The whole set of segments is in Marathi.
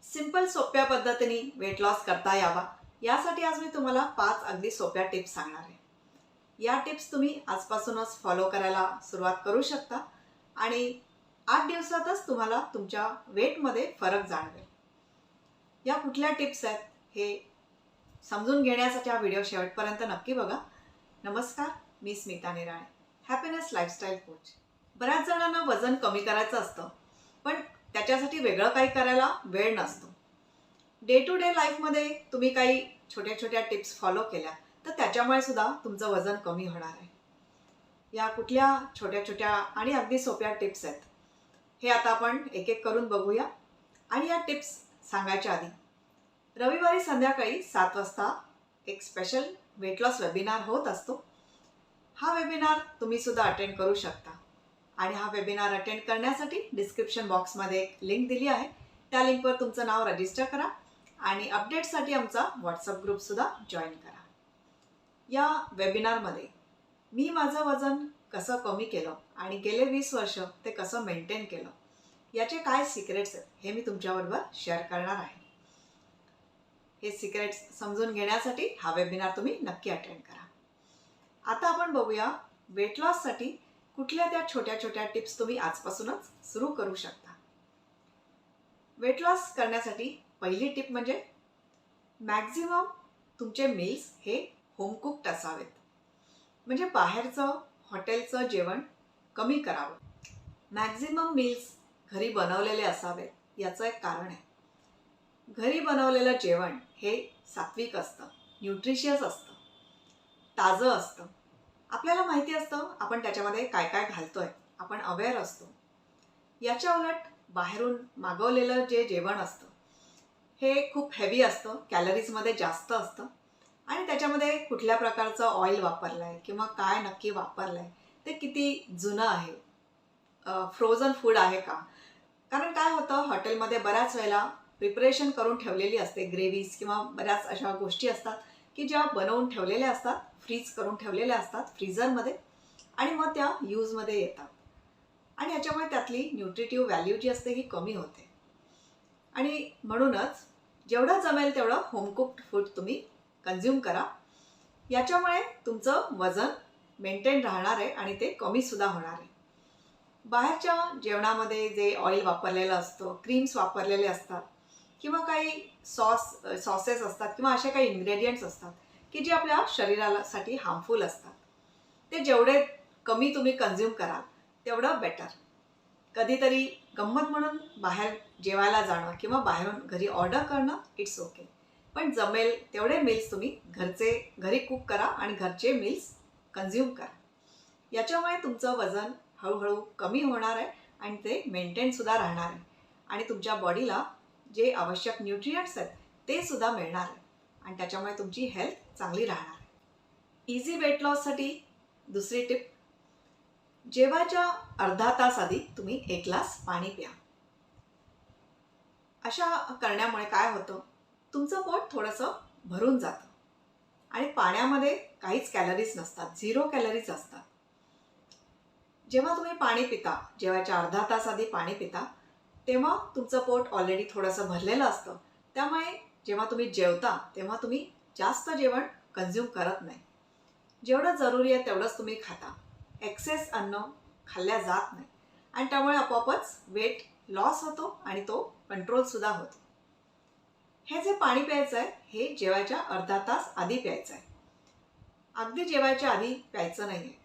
सिंपल सोप्या पद्धतीने वेट लॉस करता यावा यासाठी आज मी तुम्हाला 5 अगदी सोप्या टिप्स सांगणार आहे। या टिप्स तुम्ही आजपासूनच फॉलो करायला सुरुवात करू शकता आणि 8 दिवसातच तुम्हाला तुमच्या वेटमध्ये फरक जाणवेल। या कुठल्या टिप्स आहेत हे समजून घेण्यासाठी हा व्हिडिओ शेवटपर्यंत नक्की बघा। नमस्कार, मी स्मिता निराळे, हॅपीनेस लाईफस्टाईल कोच। बऱ्याच जणांना वजन कमी करायचं असतं, पण त्याच्यासाठी वेगळं काही करायला वेळ नसतो। डे टू डे लाईफमध्ये तुम्ही काही छोट्या छोट्या टिप्स फॉलो केल्या तर त्याच्यामुळे सुद्धा तुमचं वजन कमी होणार आहे। या कुठल्या छोट्या छोट्या आणि अगदी सोप्या टिप्स आहेत हे आता आपण एक एक करून बघूया। आणि या टिप्स सांगायच्या आधी, रविवारी संध्याकाळी 7 वाजता एक स्पेशल वेट लॉस वेबिनार होत असतो। हा वेबिनार तुम्ही सुद्धा अटेंड करू शकता आणि हा वेबिनार अटेंड करण्यासाठी डिस्क्रिप्शन बॉक्समध्ये एक लिंक दिली आहे। त्या लिंकवर तुमचं नाव रजिस्टर करा आणि अपडेटसाठी आमचा व्हॉट्सअप ग्रुप सुद्धा जॉईन करा। या वेबिनारमध्ये मी माझं वजन कसं कमी केलं आणि गेले 20 वर्ष ते कसं मेंटेन केलं याचे काय सिक्रेट्स आहेत हे मी तुमच्याबरोबर शेअर करणार आहे। हे सिक्रेट्स समजून घेण्यासाठी हा वेबिनार तुम्ही नक्की अटेंड करा। आता आपण बघूया वेट लॉससाठी कुठल्या त्या छोट्या छोट्या टिप्स तुम्ही आजपासूनच सुरू करू शकता। वेट लॉस करण्यासाठी पहिली टिप म्हणजे मॅक्झिमम तुमचे मील्स हे होम कुक्ड असावेत, म्हणजे बाहेरचं हॉटेलचं जेवण कमी करावं। मॅक्झिमम मील्स घरी बनवलेले असावेत, याचं एक कारण आहे। घरी बनवलेलं जेवण हे सात्विक असतं, न्यूट्रिशियस असतं, ताजं असतं। आपल्याला माहिती असतं आपण त्याच्यामध्ये काय काय घालतोय, आपण अवेअर असतो। याच्या उलट बाहेरून मागवलेलं जे जेवण असतं हे खूप हेवी असतं, कॅलरीजमध्ये जास्त असतं आणि त्याच्यामध्ये कुठल्या प्रकारचं ऑइल वापरलं आहे किंवा काय नक्की वापरलं आहे, ते किती जुनं आहे, फ्रोझन फूड आहे का। कारण काय होतं, हॉटेलमध्ये बऱ्याच वेळेला प्रिपरेशन करून ठेवलेली असते, ग्रेव्हीज किंवा बऱ्याच अशा गोष्टी असतात की ज्या बनवून ठेवलेल्या असतात, फ्रीज करून ठेवलेल्या असतात फ्रीझरमध्ये आणि मग त्या यूजमध्ये येतात आणि याच्यामुळे त्यातली न्यूट्रिटिव्ह व्हॅल्यू जी असते ही कमी होते। आणि म्हणूनच जेवढं जमेल तेवढं होम कुक्ड फूड तुम्ही कन्झ्युम करा। याच्यामुळे तुमचं वजन मेंटेन राहणार आहे आणि ते कमी सुद्धा होणार आहे। बाहेरच्या जेवणामध्ये जे ऑइल वापरलेलं असतं, क्रीम्स वापरलेले असतात किंवा काही सॉसेस असतात किंवा असे काही इन्ग्रेडियंट्स असतात की जे आपल्या शरीरासाठी हार्मफुल असतात, ते जेवढे कमी तुम्ही कन्झ्युम कराल तेवढं बेटर। कधीतरी गंमत म्हणून बाहेर जेवायला जाणं किंवा बाहेरून घरी ऑर्डर करणं इट्स ओके, पण जमेल तेवढे मील्स तुम्ही घरी कुक करा आणि घरचे मील्स कन्झ्युम करा। याच्यामुळे तुमचं वजन हळूहळू कमी होणार आहे आणि ते मेंटेन सुद्धा राहणार आहे आणि तुमच्या बॉडीला जे आवश्यक न्यूट्रिएंट्स आहेत ते सुद्धा मिळणार आहे आणि त्याच्यामुळे तुमची हेल्थ चांगली राहणार आहे। इझी वेट लॉससाठी दुसरी टिप, जेवायच्या अर्धा तास आधी तुम्ही 1 ग्लास पाणी प्या। अशा करण्यामुळे काय होतं, तुमचं पोट थोडंसं भरून जातं आणि पाण्यामध्ये काहीच कॅलरीज नसतात, 0 कॅलरीज असतात। जेव्हा तुम्ही पाणी पिता, जेवायच्या अर्धा तास आधी पाणी पिता, तेव्हा तुमचं पोट ऑलरेडी थोडंसं भरलेलं असतं, त्यामुळे जेव्हा तुम्ही जेवता तेव्हा तुम्ही जास्त जेवण कन्झ्युम करत नाही। जेवढं जरुरी आहे तेवढंच तुम्ही खाता, एक्सेस अन्न खाल्ल्या जात नाही आणि त्यामुळे आपोआपच वेट लॉस होतो आणि तो कंट्रोलसुद्धा होतो। हे जे पाणी प्यायचं आहे हे जेवायच्या अर्धा तास आधी प्यायचं आहे, अगदी जेवायच्या आधी प्यायचं नाही आहे।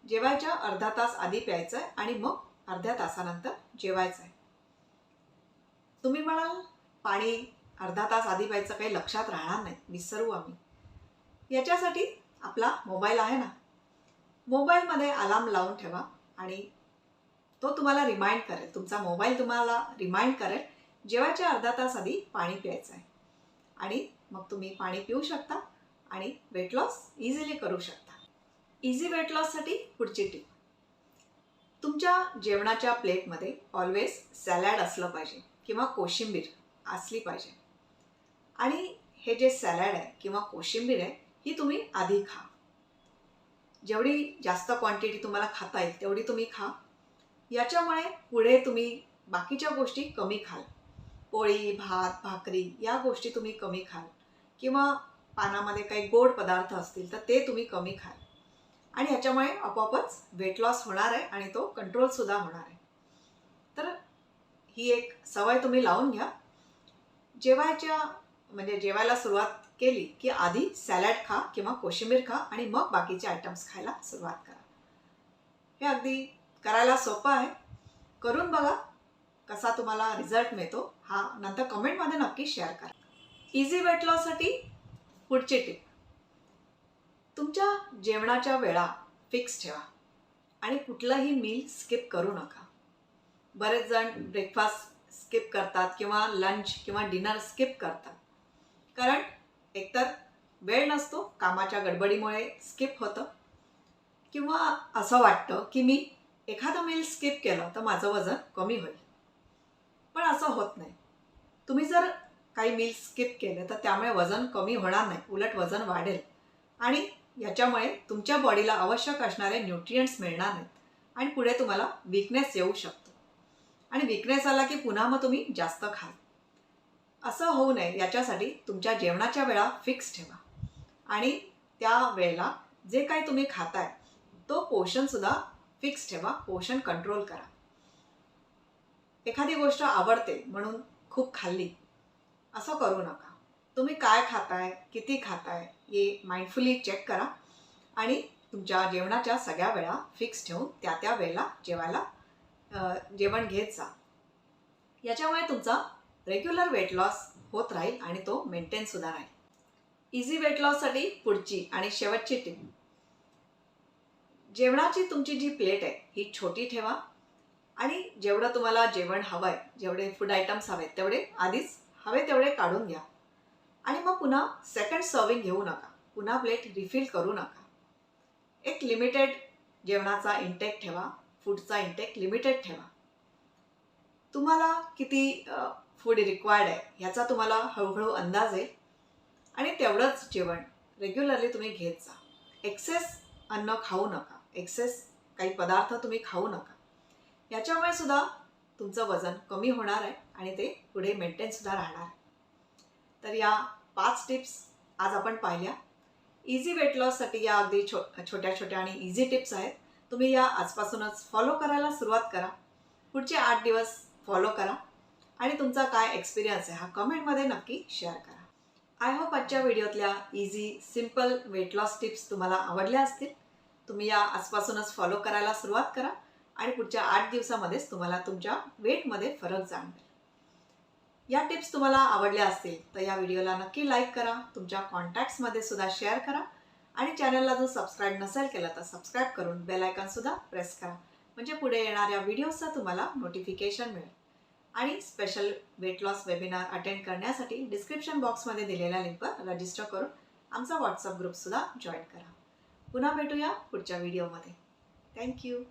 जेवायच्या अर्धा तास आधी प्यायचं आहे आणि मग अर्ध्या तासानंतर जेवायचं आहे। तुम्ही म्हणाल पाणी अर्धा तास आधी प्यायचं काही लक्षात राहणार नाही, विसरू आम्ही। याच्यासाठी आपला मोबाईल आहे ना, मोबाईलमध्ये अलार्म लावून ठेवा आणि तो तुम्हाला रिमाइंड करेल, तुमचा मोबाईल तुम्हाला रिमाइंड करेल जेवायच्या अर्धा तास आधी पाणी प्यायचं आहे आणि मग तुम्ही पाणी पिऊ शकता आणि वेट लॉस इझिली करू शकता। इझी वेट लॉससाठी पुढची टिप, तुमच्या जेवणाच्या प्लेटमध्ये ऑलवेज सॅलॅड असलं पाहिजे किंवा कोशिंबीर असली पाहिजे आणि हे जे सॅलॅड आहे किंवा कोशिंबीर आहे ही तुम्ही आधी खा। जेवढी जास्त क्वांटिटी तुम्हाला खाता येईल तेवढी तुम्ही खा। याच्यामुळे पुढे तुम्ही बाकीच्या गोष्टी कमी खाल पोळी, भात, भाकरी या गोष्टी तुम्ही कमी खाल किंवा पानामध्ये काही गोड पदार्थ असतील तर ते तुम्ही कमी खाल आणि ह्याच्यामुळे आपोआपच वेट लॉस होणार आहे आणि तो कंट्रोलसुद्धा होणार आहे. तर ही एक सवय तुम्ही लावून घ्या. जेवायला सुरुवात केली की आधी सॅलड खा किंवा कोशिंबीर खा आणि मग बाकीचे आयटम्स खायला सुरुवात करा. हे अगदी करायला सोपं आहे. करून बघा कसा तुम्हाला रिझल्ट मिळतो हा नंतर कमेंटमध्ये नक्की शेअर करा. इझी वेट लॉससाठी पुढची टिप, तुमच्या जेवणाच्या वेळा फिक्स ठेवा आणि कुठलंही मील स्किप करू नका. बरेच जण ब्रेकफास्ट स्किप करतात किंवा लंच किंवा डिनर स्किप करतात, कारण एकतर वेळ नसतो, कामाच्या गडबडीमुळे स्किप होतं किंवा असं वाटतं की मी एखादं मील स्किप केलं तर माझं वजन कमी होईल. पण असं होत नाही. तुम्ही जर काही मील स्किप केले तर त्यामुळे वजन कमी होणार नाही, उलट वजन वाढेल आणि याच्यामुळे तुमच्या बॉडीला आवश्यक असणारे न्यूट्रिएंट्स मिळणार नाहीत आणि पुढे तुम्हाला वीकनेस येऊ शकतो आणि वीकनेस आला की पुन्हा मग तुम्ही जास्त खाल. असं होऊ नये याच्यासाठी तुमच्या जेवणाच्या वेळा फिक्स ठेवा आणि त्या वेळेला जे काही तुम्ही खाताय तो पोर्शनसुद्धा फिक्स ठेवा, पोर्शन कंट्रोल करा. एखादी गोष्ट आवडते म्हणून खूप खाल्ली असं करू नका. तुम्ही काय खाताय, किती खाताय हे माइंडफुली चेक करा आणि तुमच्या जेवणाच्या सगळ्या वेळा फिक्स ठेवून त्या त्या वेळेला जेवण घेत जा. याच्यामुळे तुमचा रेग्युलर वेट लॉस होत राहील आणि तो मेंटेनसुद्धा राहील. इझी वेट लॉससाठी पुढची आणि शेवटची टिप, जेवणाची तुमची जी प्लेट आहे ही छोटी ठेवा आणि जेवढं तुम्हाला जेवण हवं आहे, जेवढे फूड आयटम्स हवेत तेवढे आधीच हवे तेवढे काढून घ्या आणि मग पुन्हा सेकंड सर्विंग घेऊ नका, पुन्हा प्लेट रिफिल करू नका. एक लिमिटेड जेवणाचा इंटेक ठेवा, फूडचा इंटेक लिमिटेड ठेवा. तुम्हाला किती फूड रिक्वायर्ड आहे ह्याचा तुम्हाला हळूहळू अंदाज येईल आणि तेवढंच जेवण रेग्युलरली तुम्ही घेत जा. एक्सेस अन्न खाऊ नका, एक्सेस काही पदार्थ तुम्ही खाऊ नका. याच्यामुळे सुद्धा तुमचं वजन कमी होणार आहे आणि ते पुढे मेंटेनसुद्धा राहणार आहे. तर या 5 टिप्स आज आपण पाहिल्या. इझी वेट लॉससाठी या अगदी छोट्या छोट्या आणि इझी टिप्स आहेत. तुम्ही या आजपासूनच फॉलो करायला सुरुवात करा. पुढचे 8 दिवस फॉलो करा आणि तुमचा काय एक्सपिरियन्स आहे हा कमेंटमध्ये नक्की शेअर करा. आय होप आजच्या व्हिडिओतल्या easy simple weight loss tips तुम्हाला आवडल्या असतील. तुम्ही या आजपासूनच फॉलो करायला सुरुवात करा आणि पुढच्या 8 दिवसामध्येच तुम्हाला तुमच्या वेटमध्ये फरक जाणवेल. या टिप्स तुम्हाला आवडल्या असतील तर या व्हिडिओला नक्की लाईक करा, तुमच्या कॉन्टॅक्ट्समध्ये सुद्धा शेअर करा आणि चॅनलला जर सबस्क्राईब नसेल केलं तर सबस्क्राईब करून बेल आयकॉनसुद्धा प्रेस करा, म्हणजे पुढे येणाऱ्या व्हिडिओचं तुम्हाला नोटिफिकेशन मिळेल. आणि special weight loss webinar attend करण्यासाठी डिस्क्रिप्शन बॉक्समध्ये दिलेल्या लिंकवर रजिस्टर करून आमचा व्हॉट्सअप ग्रुपसुद्धा जॉईन करा. पुन्हा भेटूया पुढच्या व्हिडिओमध्ये. थँक्यू.